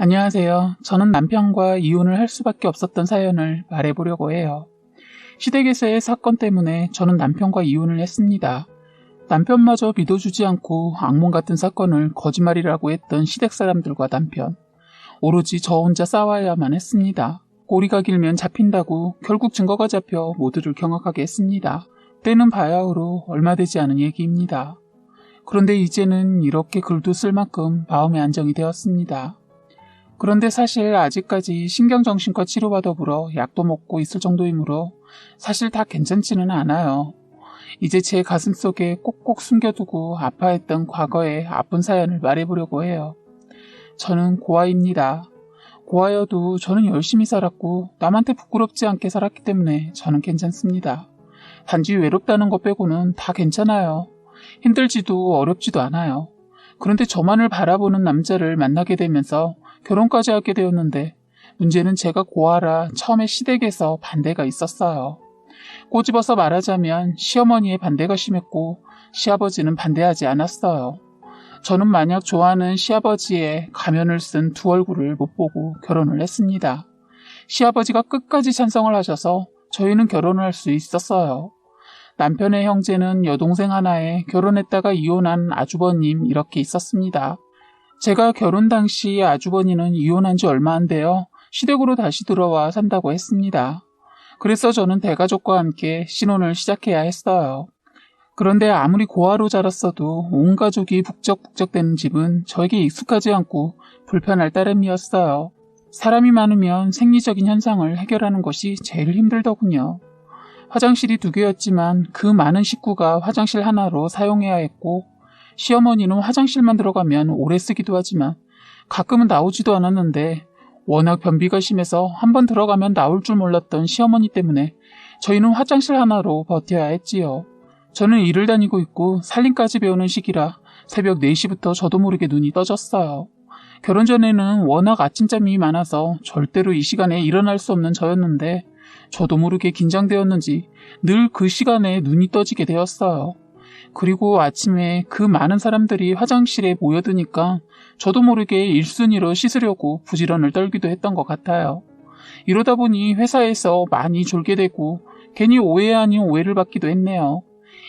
안녕하세요. 저는 남편과 이혼을 할 수밖에 없었던 사연을 말해보려고 해요. 시댁에서의 사건 때문에 저는 남편과 이혼을 했습니다. 남편마저 믿어주지 않고 악몽 같은 사건을 거짓말이라고 했던 시댁 사람들과 남편. 오로지 저 혼자 싸워야만 했습니다. 꼬리가 길면 잡힌다고 결국 증거가 잡혀 모두를 경악하게 했습니다. 때는 바야흐로 얼마 되지 않은 얘기입니다. 그런데 이제는 이렇게 글도 쓸 만큼 마음의 안정이 되었습니다. 그런데 사실 아직까지 신경정신과 치료와 더불어 약도 먹고 있을 정도이므로 사실 다 괜찮지는 않아요. 이제 제 가슴속에 꼭꼭 숨겨두고 아파했던 과거의 아픈 사연을 말해보려고 해요. 저는 고아입니다. 고아여도 저는 열심히 살았고 남한테 부끄럽지 않게 살았기 때문에 저는 괜찮습니다. 단지 외롭다는 것 빼고는 다 괜찮아요. 힘들지도 어렵지도 않아요. 그런데 저만을 바라보는 남자를 만나게 되면서 결혼까지 하게 되었는데 문제는 제가 고아라 처음에 시댁에서 반대가 있었어요. 꼬집어서 말하자면 시어머니의 반대가 심했고 시아버지는 반대하지 않았어요. 저는 만약 좋아하는 시아버지의 가면을 쓴 두 얼굴을 못 보고 결혼을 했습니다. 시아버지가 끝까지 찬성을 하셔서 저희는 결혼을 할 수 있었어요. 남편의 형제는 여동생 하나에 결혼했다가 이혼한 아주버님 이렇게 있었습니다. 제가 결혼 당시 아주버니는 이혼한 지 얼마 안 돼요. 시댁으로 다시 들어와 산다고 했습니다. 그래서 저는 대가족과 함께 신혼을 시작해야 했어요. 그런데 아무리 고아로 자랐어도 온 가족이 북적북적대는 집은 저에게 익숙하지 않고 불편할 따름이었어요. 사람이 많으면 생리적인 현상을 해결하는 것이 제일 힘들더군요. 화장실이 2개였지만 그 많은 식구가 화장실 하나로 사용해야 했고 시어머니는 화장실만 들어가면 오래 쓰기도 하지만 가끔은 나오지도 않았는데 워낙 변비가 심해서 한번 들어가면 나올 줄 몰랐던 시어머니 때문에 저희는 화장실 하나로 버텨야 했지요. 저는 일을 다니고 있고 살림까지 배우는 시기라 새벽 4시부터 저도 모르게 눈이 떠졌어요. 결혼 전에는 워낙 아침잠이 많아서 절대로 이 시간에 일어날 수 없는 저였는데 저도 모르게 긴장되었는지 늘 그 시간에 눈이 떠지게 되었어요. 그리고 아침에 그 많은 사람들이 화장실에 모여드니까 저도 모르게 1순위로 씻으려고 부지런을 떨기도 했던 것 같아요. 이러다 보니 회사에서 많이 졸게 되고 괜히 오해 아닌 오해를 받기도 했네요.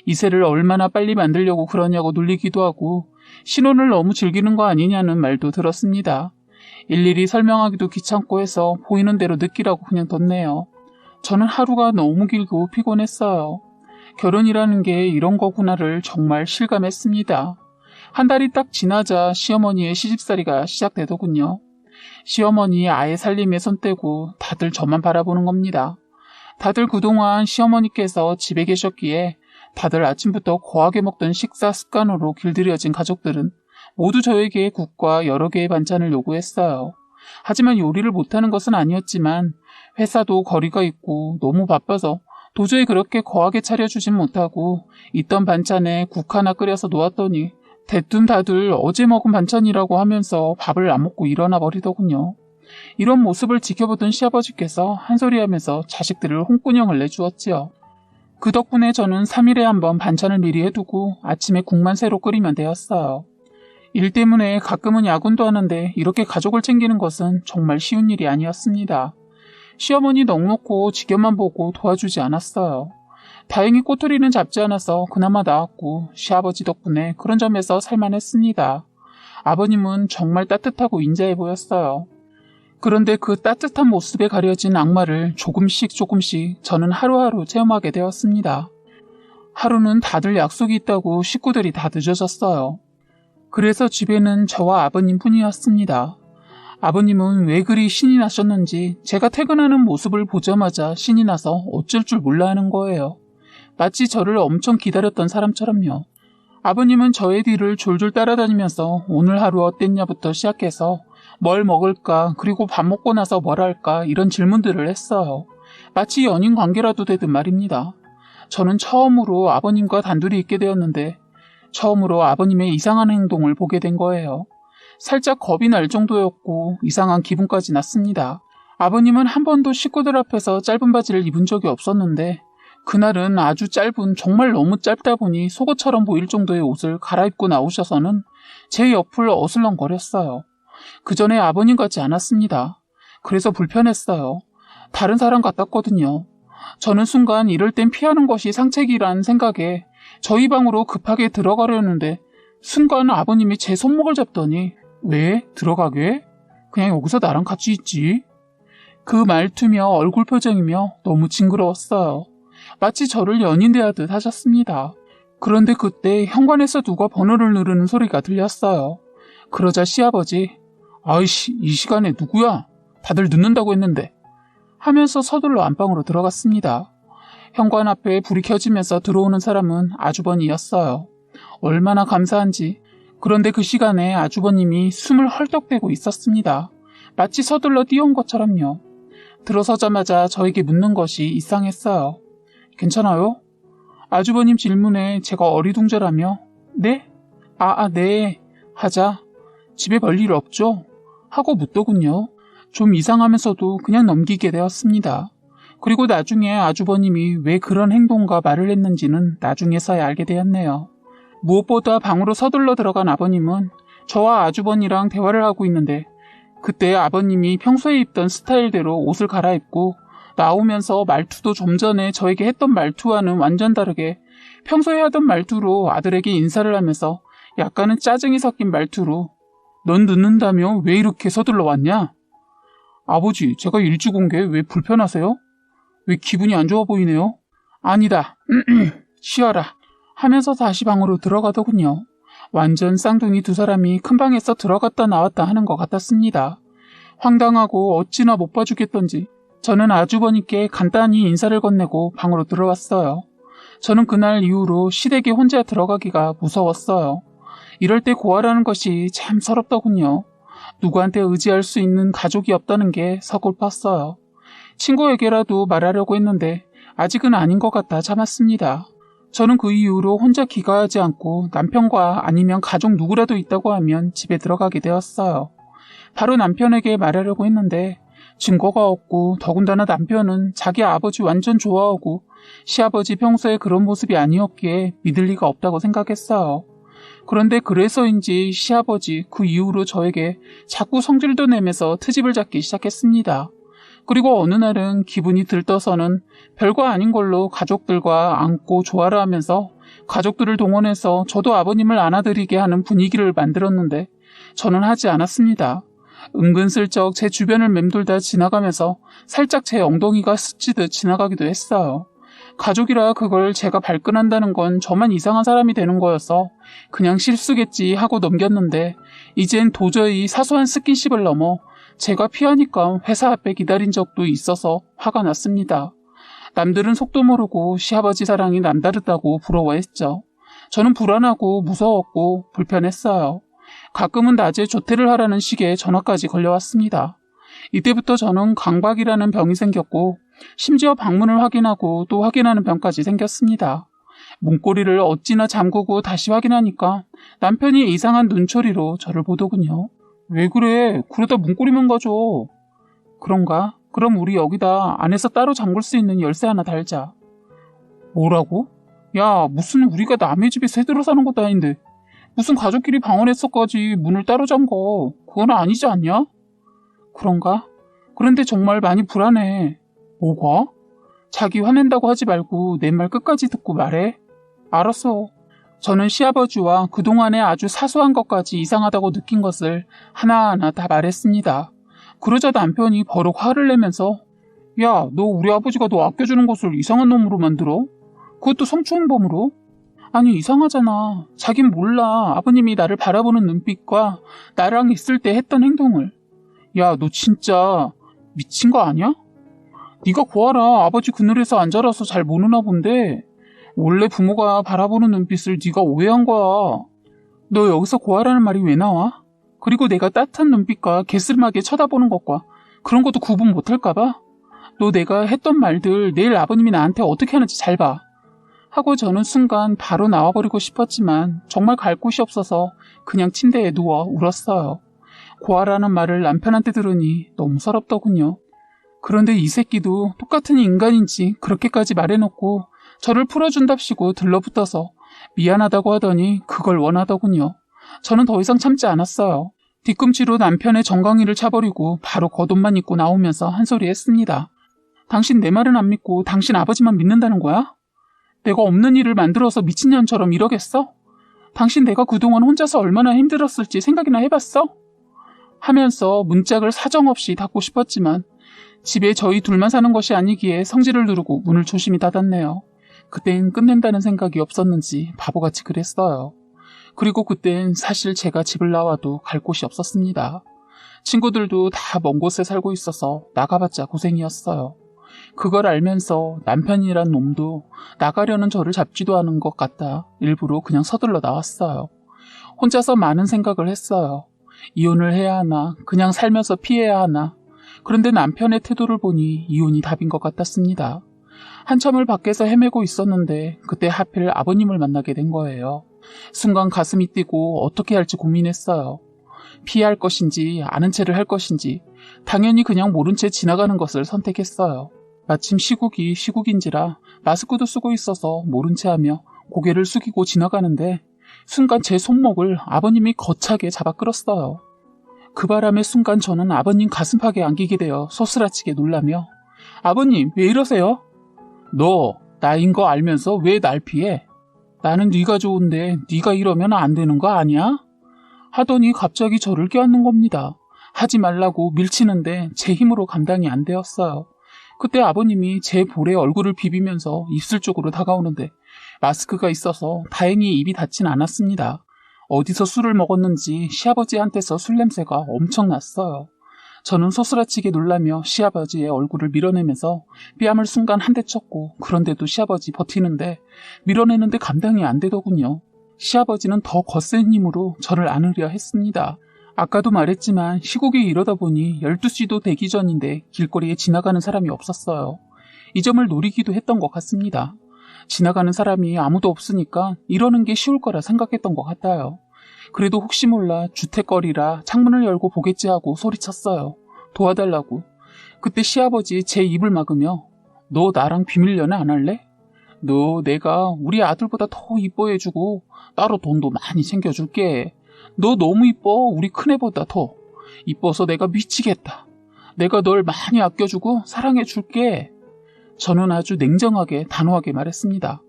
이세를 얼마나 빨리 만들려고 그러냐고 놀리기도 하고 신혼을 너무 즐기는 거 아니냐는 말도 들었습니다. 일일이 설명하기도 귀찮고 해서 보이는 대로 느끼라고 그냥 뒀네요. 저는 하루가 너무 길고 피곤했어요. 결혼이라는 게 이런 거구나를 정말 실감했습니다. 한 달이 딱 지나자 시어머니의 시집살이가 시작되더군요. 시어머니 아예 살림에 손 떼고 다들 저만 바라보는 겁니다. 다들 그동안 시어머니께서 집에 계셨기에 다들 아침부터 거하게 먹던 식사 습관으로 길들여진 가족들은 모두 저에게 국과 여러 개의 반찬을 요구했어요. 하지만 요리를 못하는 것은 아니었지만 회사도 거리가 있고 너무 바빠서 도저히 그렇게 거하게 차려주진 못하고 있던 반찬에 국 하나 끓여서 놓았더니 대뜸 다들 어제 먹은 반찬이라고 하면서 밥을 안 먹고 일어나 버리더군요. 이런 모습을 지켜보던 시아버지께서 한 소리하면서 자식들을 홍군형을 내주었지요. 그 덕분에 저는 3일에 한 번 반찬을 미리 해두고 아침에 국만 새로 끓이면 되었어요. 일 때문에 가끔은 야근도 하는데 이렇게 가족을 챙기는 것은 정말 쉬운 일이 아니었습니다. 시어머니 넉넉고 직연만 보고 도와주지 않았어요. 다행히 꼬투리는 잡지 않아서 그나마 나았고 시아버지 덕분에 그런 점에서 살만했습니다. 아버님은 정말 따뜻하고 인자해 보였어요. 그런데 그 따뜻한 모습에 가려진 악마를 조금씩 저는 하루하루 체험하게 되었습니다. 하루는 다들 약속이 있다고 식구들이 다 늦어졌어요. 그래서 집에는 저와 아버님 뿐이었습니다. 아버님은 왜 그리 신이 나셨는지 제가 퇴근하는 모습을 보자마자 신이 나서 어쩔 줄 몰라 하는 거예요. 마치 저를 엄청 기다렸던 사람처럼요. 아버님은 저의 뒤를 졸졸 따라다니면서 오늘 하루 어땠냐부터 시작해서 뭘 먹을까 그리고 밥 먹고 나서 뭘 할까 이런 질문들을 했어요. 마치 연인 관계라도 되듯 말입니다. 저는 처음으로 아버님과 단둘이 있게 되었는데 처음으로 아버님의 이상한 행동을 보게 된 거예요. 살짝 겁이 날 정도였고 이상한 기분까지 났습니다. 아버님은 한 번도 식구들 앞에서 짧은 바지를 입은 적이 없었는데 그날은 아주 짧은 정말 너무 짧다 보니 속옷처럼 보일 정도의 옷을 갈아입고 나오셔서는 제 옆을 어슬렁거렸어요. 그 전에 아버님 같지 않았습니다. 그래서 불편했어요. 다른 사람 같았거든요. 저는 순간 이럴 땐 피하는 것이 상책이란 생각에 저희 방으로 급하게 들어가려는데 순간 아버님이 제 손목을 잡더니 왜? 들어가게? 그냥 여기서 나랑 같이 있지. 그 말투며 얼굴 표정이며 너무 징그러웠어요. 마치 저를 연인 대하듯 하셨습니다. 그런데 그때 현관에서 누가 번호를 누르는 소리가 들렸어요. 그러자 시아버지, 아이씨, 이 시간에 누구야? 다들 늦는다고 했는데. 하면서 서둘러 안방으로 들어갔습니다. 현관 앞에 불이 켜지면서 들어오는 사람은 아주버니였어요. 얼마나 감사한지. 그런데 그 시간에 아주버님이 숨을 헐떡대고 있었습니다. 마치 서둘러 뛰어온 것처럼요. 들어서자마자 저에게 묻는 것이 이상했어요. 괜찮아요? 아주버님 질문에 제가 어리둥절하며 네? 네 하자 집에 별일 없죠? 하고 묻더군요. 좀 이상하면서도 그냥 넘기게 되었습니다. 그리고 나중에 아주버님이 왜 그런 행동과 말을 했는지는 나중에서야 알게 되었네요. 무엇보다 방으로 서둘러 들어간 아버님은 저와 아주버니랑 대화를 하고 있는데 그때 아버님이 평소에 입던 스타일대로 옷을 갈아입고 나오면서 말투도 좀 전에 저에게 했던 말투와는 완전 다르게 평소에 하던 말투로 아들에게 인사를 하면서 약간은 짜증이 섞인 말투로 넌 늦는다며 왜 이렇게 서둘러 왔냐? 아버지, 제가 일찍 온 게 왜 불편하세요? 왜 기분이 안 좋아 보이네요? 아니다. 쉬어라. 하면서 다시 방으로 들어가더군요. 완전 쌍둥이 두 사람이 큰 방에서 들어갔다 나왔다 하는 것 같았습니다. 황당하고 어찌나 못 봐주겠던지 저는 아주버님께 간단히 인사를 건네고 방으로 들어왔어요. 저는 그날 이후로 시댁에 혼자 들어가기가 무서웠어요. 이럴 때 고아라는 것이 참 서럽더군요. 누구한테 의지할 수 있는 가족이 없다는 게 서글펐어요. 친구에게라도 말하려고 했는데 아직은 아닌 것 같아 참았습니다. 저는 그 이후로 혼자 귀가하지 않고 남편과 아니면 가족 누구라도 있다고 하면 집에 들어가게 되었어요. 바로 남편에게 말하려고 했는데 증거가 없고 더군다나 남편은 자기 아버지 완전 좋아하고 시아버지 평소에 그런 모습이 아니었기에 믿을 리가 없다고 생각했어요. 그런데 그래서인지 시아버지 그 이후로 저에게 자꾸 성질도 내면서 트집을 잡기 시작했습니다. 그리고 어느 날은 기분이 들떠서는 별거 아닌 걸로 가족들과 안고 조화를 하면서 가족들을 동원해서 저도 아버님을 안아드리게 하는 분위기를 만들었는데 저는 하지 않았습니다. 은근슬쩍 제 주변을 맴돌다 지나가면서 살짝 제 엉덩이가 스치듯 지나가기도 했어요. 가족이라 그걸 제가 발끈한다는 건 저만 이상한 사람이 되는 거여서 그냥 실수겠지 하고 넘겼는데 이젠 도저히 사소한 스킨십을 넘어 제가 피하니까 회사 앞에 기다린 적도 있어서 화가 났습니다. 남들은 속도 모르고 시아버지 사랑이 남다르다고 부러워했죠. 저는 불안하고 무서웠고 불편했어요. 가끔은 낮에 조퇴를 하라는 식의 전화까지 걸려왔습니다. 이때부터 저는 강박이라는 병이 생겼고 심지어 방문을 확인하고 또 확인하는 병까지 생겼습니다. 문고리를 어찌나 잠그고 다시 확인하니까 남편이 이상한 눈초리로 저를 보더군요. 왜 그래? 그러다 문고리만 가져. 그런가? 그럼 우리 여기다 안에서 따로 잠글 수 있는 열쇠 하나 달자. 뭐라고? 야, 무슨 우리가 남의 집에 새들어 사는 것도 아닌데 무슨 가족끼리 방언했어까지 문을 따로 잠궈. 그건 아니지 않냐? 그런가? 그런데 정말 많이 불안해. 뭐가? 자기 화낸다고 하지 말고 내 말 끝까지 듣고 말해. 알았어. 저는 시아버지와 그동안의 아주 사소한 것까지 이상하다고 느낀 것을 하나하나 다 말했습니다. 그러자 남편이 버럭 화를 내면서 야, 너 우리 아버지가 너 아껴주는 것을 이상한 놈으로 만들어? 그것도 성추행범으로? 아니 이상하잖아. 자긴 몰라. 아버님이 나를 바라보는 눈빛과 나랑 있을 때 했던 행동을. 야, 너 진짜 미친 거 아니야? 네가 고아라 아버지 그늘에서 안 자라서 잘 모르나 본데 원래 부모가 바라보는 눈빛을 네가 오해한 거야. 너 여기서 고아라는 말이 왜 나와? 그리고 내가 따뜻한 눈빛과 개슬하게 쳐다보는 것과 그런 것도 구분 못할까 봐? 너 내가 했던 말들 내일 아버님이 나한테 어떻게 하는지 잘 봐. 하고 저는 순간 바로 나와버리고 싶었지만 정말 갈 곳이 없어서 그냥 침대에 누워 울었어요. 고아라는 말을 남편한테 들으니 너무 서럽더군요. 그런데 이 새끼도 똑같은 인간인지 그렇게까지 말해놓고 저를 풀어준답시고 들러붙어서 미안하다고 하더니 그걸 원하더군요. 저는 더 이상 참지 않았어요. 뒤꿈치로 남편의 정강이를 차버리고 바로 겉옷만 입고 나오면서 한 소리 했습니다. 당신 내 말은 안 믿고 당신 아버지만 믿는다는 거야? 내가 없는 일을 만들어서 미친년처럼 이러겠어? 당신 내가 그동안 혼자서 얼마나 힘들었을지 생각이나 해봤어? 하면서 문짝을 사정없이 닫고 싶었지만 집에 저희 둘만 사는 것이 아니기에 성질을 누르고 문을 조심히 닫았네요. 그땐 끝낸다는 생각이 없었는지 바보같이 그랬어요. 그리고 그땐 사실 제가 집을 나와도 갈 곳이 없었습니다. 친구들도 다 먼 곳에 살고 있어서 나가봤자 고생이었어요. 그걸 알면서 남편이란 놈도 나가려는 저를 잡지도 않은 것 같다 일부러 그냥 서둘러 나왔어요. 혼자서 많은 생각을 했어요. 이혼을 해야 하나, 그냥 살면서 피해야 하나. 그런데 남편의 태도를 보니 이혼이 답인 것 같았습니다. 한참을 밖에서 헤매고 있었는데 그때 하필 아버님을 만나게 된 거예요. 순간 가슴이 뛰고 어떻게 할지 고민했어요. 피할 것인지 아는 체를 할 것인지 당연히 그냥 모른 채 지나가는 것을 선택했어요. 마침 시국인지라 마스크도 쓰고 있어서 모른 채 하며 고개를 숙이고 지나가는데 순간 제 손목을 아버님이 거차게 잡아 끌었어요. 그 바람에 순간 저는 아버님 가슴팍에 안기게 되어 소스라치게 놀라며 아버님 왜 이러세요? 너 나인 거 알면서 왜 날 피해? 나는 네가 좋은데 네가 이러면 안 되는 거 아니야? 하더니 갑자기 저를 껴안는 겁니다. 하지 말라고 밀치는데 제 힘으로 감당이 안 되었어요. 그때 아버님이 제 볼에 얼굴을 비비면서 입술 쪽으로 다가오는데 마스크가 있어서 다행히 입이 닿진 않았습니다. 어디서 술을 먹었는지 시아버지한테서 술 냄새가 엄청 났어요. 저는 소스라치게 놀라며 시아버지의 얼굴을 밀어내면서 뺨을 순간 한 대 쳤고 그런데도 시아버지 버티는데 밀어내는데 감당이 안 되더군요. 시아버지는 더 거센 힘으로 저를 안으려 했습니다. 아까도 말했지만 시국이 이러다 보니 12시도 되기 전인데 길거리에 지나가는 사람이 없었어요. 이 점을 노리기도 했던 것 같습니다. 지나가는 사람이 아무도 없으니까 이러는 게 쉬울 거라 생각했던 것 같아요. 그래도 혹시 몰라 주택거리라 창문을 열고 보겠지 하고 소리쳤어요. 도와달라고. 그때 시아버지 제 입을 막으며 너 나랑 비밀 연애 안 할래? 너 내가 우리 아들보다 더 이뻐해주고 따로 돈도 많이 챙겨줄게. 너 너무 이뻐. 우리 큰애보다 더. 이뻐서 내가 미치겠다. 내가 널 많이 아껴주고 사랑해줄게. 저는 아주 냉정하게 단호하게 말했습니다.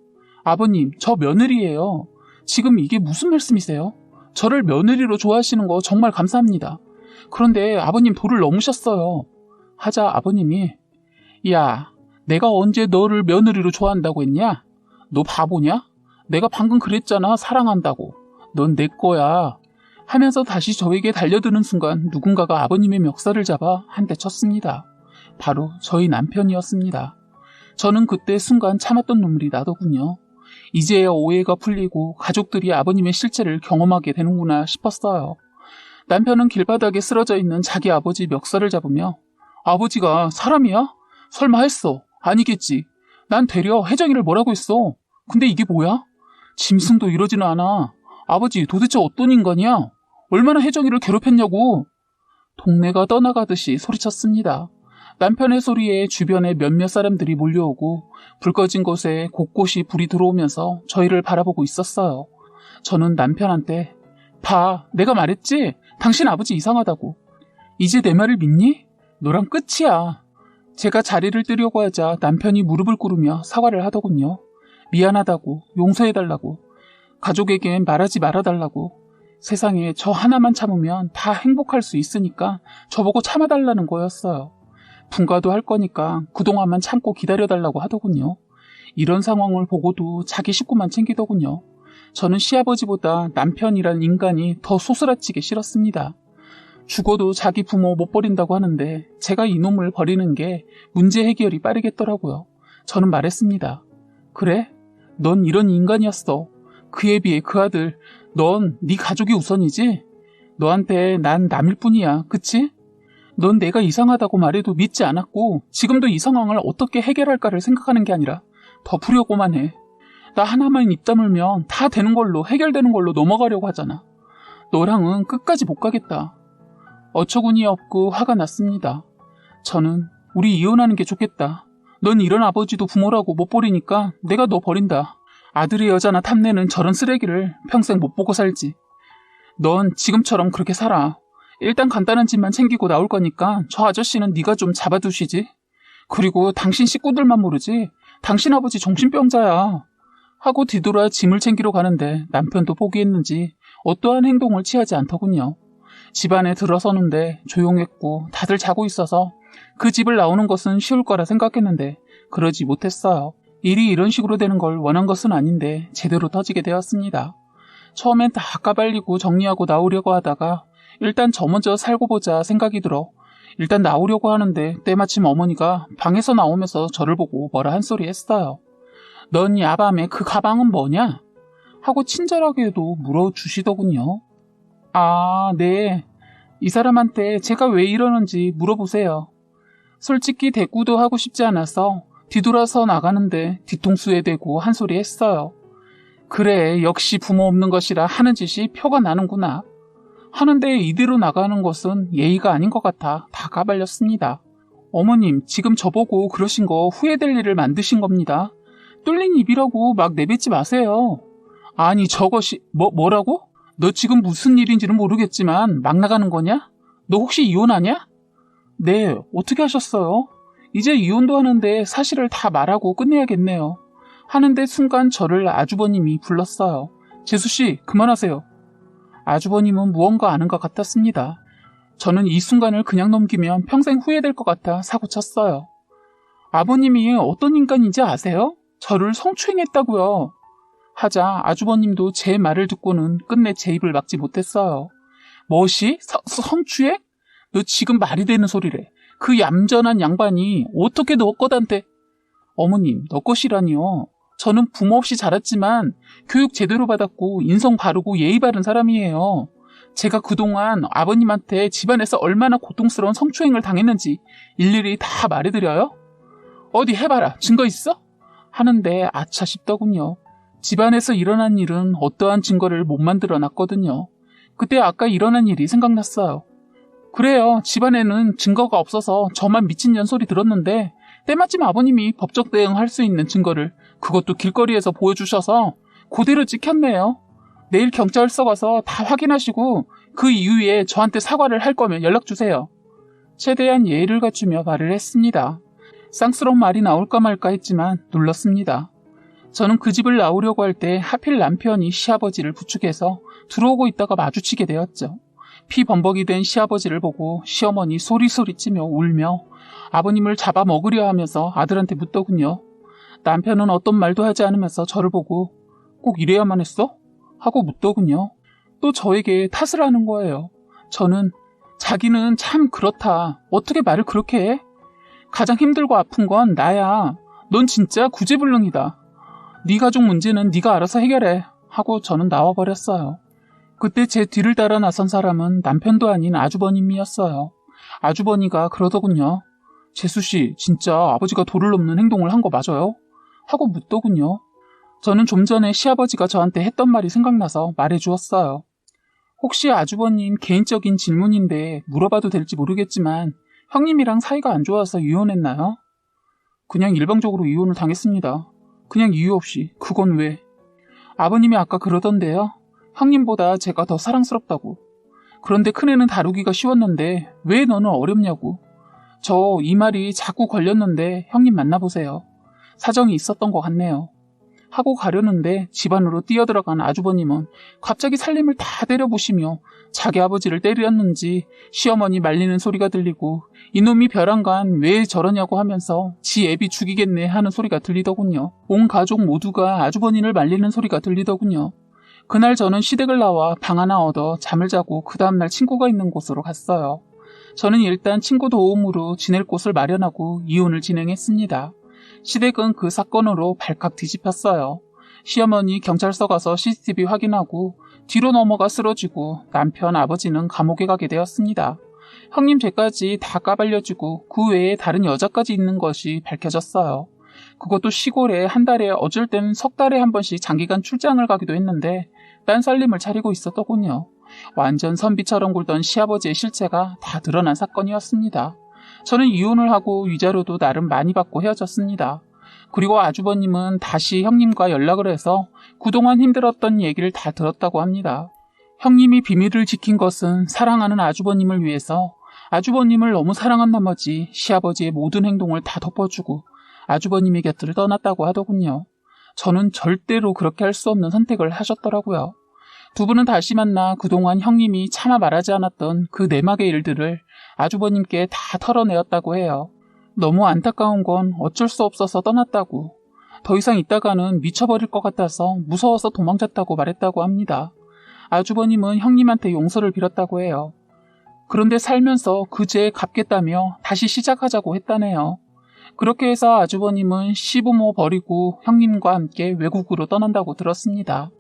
아버님, 저 며느리예요. 지금 이게 무슨 말씀이세요? 저를 며느리로 좋아하시는 거 정말 감사합니다. 그런데 아버님 도를 넘으셨어요. 하자 아버님이 야, 내가 언제 너를 며느리로 좋아한다고 했냐? 너 바보냐? 내가 방금 그랬잖아. 사랑한다고. 넌 내 거야. 하면서 다시 저에게 달려드는 순간 누군가가 아버님의 멱살을 잡아 한 대 쳤습니다. 바로 저희 남편이었습니다. 저는 그때 순간 참았던 눈물이 나더군요. 이제야 오해가 풀리고 가족들이 아버님의 실체를 경험하게 되는구나 싶었어요. 남편은 길바닥에 쓰러져 있는 자기 아버지 멱살을 잡으며 아버지가 사람이야? 설마 했어. 아니겠지. 난 되려 혜정이를 뭐라고 했어. 근데 이게 뭐야? 짐승도 이러지는 않아. 아버지 도대체 어떤 인간이야? 얼마나 혜정이를 괴롭혔냐고. 동네가 떠나가듯이 소리쳤습니다. 남편의 소리에 주변에 몇몇 사람들이 몰려오고 불 꺼진 곳에 곳곳이 불이 들어오면서 저희를 바라보고 있었어요. 저는 남편한테 봐, 내가 말했지? 당신 아버지 이상하다고. 이제 내 말을 믿니? 너랑 끝이야. 제가 자리를 뜨려고 하자 남편이 무릎을 꿇으며 사과를 하더군요. 미안하다고, 용서해달라고, 가족에겐 말하지 말아달라고. 세상에 저 하나만 참으면 다 행복할 수 있으니까 저보고 참아달라는 거였어요. 분가도 할 거니까 그동안만 참고 기다려달라고 하더군요. 이런 상황을 보고도 자기 식구만 챙기더군요. 저는 시아버지보다 남편이란 인간이 더 소스라치게 싫었습니다. 죽어도 자기 부모 못 버린다고 하는데 제가 이놈을 버리는 게 문제 해결이 빠르겠더라고요. 저는 말했습니다. 그래? 넌 이런 인간이었어. 그에 비해 그 아들, 넌 네 가족이 우선이지? 너한테 난 남일 뿐이야. 그치? 넌 내가 이상하다고 말해도 믿지 않았고 지금도 이 상황을 어떻게 해결할까를 생각하는 게 아니라 더 부려고만 해. 나 하나만 입 다물면 다 되는 걸로 해결되는 걸로 넘어가려고 하잖아. 너랑은 끝까지 못 가겠다. 어처구니 없고 화가 났습니다. 저는 우리 이혼하는 게 좋겠다. 넌 이런 아버지도 부모라고 못 버리니까 내가 너 버린다. 아들의 여자나 탐내는 저런 쓰레기를 평생 못 보고 살지. 넌 지금처럼 그렇게 살아. 일단 간단한 짐만 챙기고 나올 거니까 저 아저씨는 네가 좀 잡아두시지. 그리고 당신 식구들만 모르지. 당신 아버지 정신병자야. 하고 뒤돌아 짐을 챙기러 가는데 남편도 포기했는지 어떠한 행동을 취하지 않더군요. 집 안에 들어서는데 조용했고 다들 자고 있어서 그 집을 나오는 것은 쉬울 거라 생각했는데 그러지 못했어요. 일이 이런 식으로 되는 걸 원한 것은 아닌데 제대로 터지게 되었습니다. 처음엔 다 까발리고 정리하고 나오려고 하다가 일단 저 먼저 살고 보자 생각이 들어 일단 나오려고 하는데 때마침 어머니가 방에서 나오면서 저를 보고 뭐라 한 소리 했어요. 넌 야밤에 그 가방은 뭐냐? 하고 친절하게도 물어주시더군요. 아, 네. 이 사람한테 제가 왜 이러는지 물어보세요. 솔직히 대꾸도 하고 싶지 않아서 뒤돌아서 나가는데 뒤통수에 대고 한 소리 했어요. 그래, 역시 부모 없는 것이라 하는 짓이 표가 나는구나. 하는데 이대로 나가는 것은 예의가 아닌 것 같아 다 까발렸습니다. 어머님, 지금 저보고 그러신 거 후회될 일을 만드신 겁니다. 뚫린 입이라고 막 내뱉지 마세요. 아니, 저것이 뭐라고? 너 지금 무슨 일인지는 모르겠지만 막 나가는 거냐? 너 혹시 이혼하냐? 네, 어떻게 하셨어요? 이제 이혼도 하는데 사실을 다 말하고 끝내야겠네요. 하는데 순간 저를 아주버님이 불렀어요. 재수씨, 그만하세요. 아주버님은 무언가 아는 것 같았습니다. 저는 이 순간을 그냥 넘기면 평생 후회될 것 같아 사고쳤어요. 아버님이 어떤 인간인지 아세요? 저를 성추행했다고요. 하자 아주버님도 제 말을 듣고는 끝내 제 입을 막지 못했어요. 뭐시? 성추행? 너 지금 말이 되는 소리래. 그 얌전한 양반이 어떻게 너 것한테... 어머님, 너 것이라니요. 저는 부모 없이 자랐지만 교육 제대로 받았고 인성 바르고 예의 바른 사람이에요. 제가 그동안 아버님한테 집안에서 얼마나 고통스러운 성추행을 당했는지 일일이 다 말해드려요? 어디 해봐라. 증거 있어? 하는데 아차 싶더군요. 집안에서 일어난 일은 어떠한 증거를 못 만들어 놨거든요. 그때 아까 일어난 일이 생각났어요. 그래요. 집안에는 증거가 없어서 저만 미친년 소리 들었는데 때마침 아버님이 법적 대응할 수 있는 증거를 그것도 길거리에서 보여주셔서 그대로 찍혔네요. 내일 경찰서 가서 다 확인하시고 그 이후에 저한테 사과를 할 거면 연락주세요. 최대한 예의를 갖추며 말을 했습니다. 쌍스러운 말이 나올까 말까 했지만 눌렀습니다. 저는 그 집을 나오려고 할 때 하필 남편이 시아버지를 부축해서 들어오고 있다가 마주치게 되었죠. 피범벅이 된 시아버지를 보고 시어머니 소리소리치며 울며 아버님을 잡아먹으려 하면서 아들한테 묻더군요. 남편은 어떤 말도 하지 않으면서 저를 보고 꼭 이래야만 했어? 하고 묻더군요. 또 저에게 탓을 하는 거예요. 저는 자기는 참 그렇다. 어떻게 말을 그렇게 해? 가장 힘들고 아픈 건 나야. 넌 진짜 구제불능이다. 네 가족 문제는 네가 알아서 해결해. 하고 저는 나와버렸어요. 그때 제 뒤를 따라 나선 사람은 남편도 아닌 아주버님이었어요. 아주버니가 그러더군요. 재수씨, 진짜 아버지가 도를 넘는 행동을 한 거 맞아요? 하고 묻더군요. 저는 좀 전에 시아버지가 저한테 했던 말이 생각나서 말해주었어요. 혹시 아주버님 개인적인 질문인데 물어봐도 될지 모르겠지만 형님이랑 사이가 안 좋아서 이혼했나요? 그냥 일방적으로 이혼을 당했습니다. 그냥 이유 없이. 그건 왜? 아버님이 아까 그러던데요. 형님보다 제가 더 사랑스럽다고. 그런데 큰애는 다루기가 쉬웠는데 왜 너는 어렵냐고. 저 이 말이 자꾸 걸렸는데 형님 만나보세요. 사정이 있었던 것 같네요. 하고 가려는데 집 안으로 뛰어들어간 아주버님은 갑자기 살림을 다 때려보시며 자기 아버지를 때렸는지 시어머니 말리는 소리가 들리고 이놈이 벼랑간 왜 저러냐고 하면서 지 애비 죽이겠네 하는 소리가 들리더군요. 온 가족 모두가 아주버니를 말리는 소리가 들리더군요. 그날 저는 시댁을 나와 방 하나 얻어 잠을 자고 그 다음날 친구가 있는 곳으로 갔어요. 저는 일단 친구 도움으로 지낼 곳을 마련하고 이혼을 진행했습니다. 시댁은 그 사건으로 발칵 뒤집혔어요. 시어머니 경찰서 가서 CCTV 확인하고 뒤로 넘어가 쓰러지고 남편 아버지는 감옥에 가게 되었습니다. 형님 죄까지 다 까발려지고 그 외에 다른 여자까지 있는 것이 밝혀졌어요. 그것도 시골에 한 달에 어쩔 땐 석 달에 한 번씩 장기간 출장을 가기도 했는데 딴 살림을 차리고 있었더군요. 완전 선비처럼 굴던 시아버지의 실체가 다 드러난 사건이었습니다. 저는 이혼을 하고 위자료도 나름 많이 받고 헤어졌습니다. 그리고 아주버님은 다시 형님과 연락을 해서 그동안 힘들었던 얘기를 다 들었다고 합니다. 형님이 비밀을 지킨 것은 사랑하는 아주버님을 위해서 아주버님을 너무 사랑한 나머지 시아버지의 모든 행동을 다 덮어주고 아주버님의 곁을 떠났다고 하더군요. 저는 절대로 그렇게 할 수 없는 선택을 하셨더라고요. 두 분은 다시 만나 그동안 형님이 차마 말하지 않았던 그 내막의 일들을 아주버님께 다 털어내었다고 해요. 너무 안타까운 건 어쩔 수 없어서 떠났다고, 더 이상 있다가는 미쳐버릴 것 같아서 무서워서 도망쳤다고 말했다고 합니다. 아주버님은 형님한테 용서를 빌었다고 해요. 그런데 살면서 그 죄에 갚겠다며 다시 시작하자고 했다네요. 그렇게 해서 아주버님은 시부모 버리고 형님과 함께 외국으로 떠난다고 들었습니다.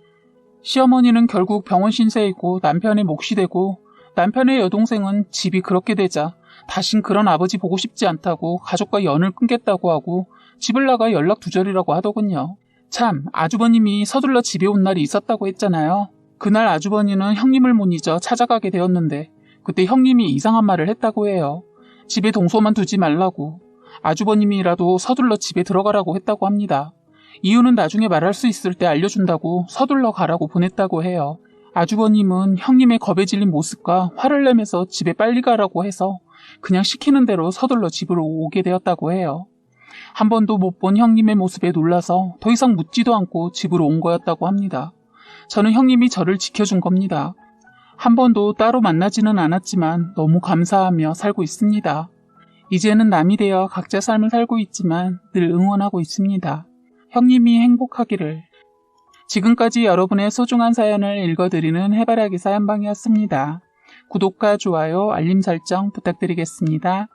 시어머니는 결국 병원 신세이고 남편의 몫이 되고, 남편의 여동생은 집이 그렇게 되자 다신 그런 아버지 보고 싶지 않다고 가족과 연을 끊겠다고 하고 집을 나가 연락두절이라고 하더군요. 참, 아주버님이 서둘러 집에 온 날이 있었다고 했잖아요. 그날 아주버니는 형님을 못 잊어 찾아가게 되었는데 그때 형님이 이상한 말을 했다고 해요. 집에 동서만 두지 말라고, 아주버님이라도 서둘러 집에 들어가라고 했다고 합니다. 이유는 나중에 말할 수 있을 때 알려준다고 서둘러 가라고 보냈다고 해요. 아주버님은 형님의 겁에 질린 모습과 화를 내면서 집에 빨리 가라고 해서 그냥 시키는 대로 서둘러 집으로 오게 되었다고 해요. 한 번도 못 본 형님의 모습에 놀라서 더 이상 묻지도 않고 집으로 온 거였다고 합니다. 저는 형님이 저를 지켜준 겁니다. 한 번도 따로 만나지는 않았지만 너무 감사하며 살고 있습니다. 이제는 남이 되어 각자 삶을 살고 있지만 늘 응원하고 있습니다. 형님이 행복하기를. 지금까지 여러분의 소중한 사연을 읽어드리는 해바라기 사연방이었습니다. 구독과 좋아요, 알림 설정 부탁드리겠습니다.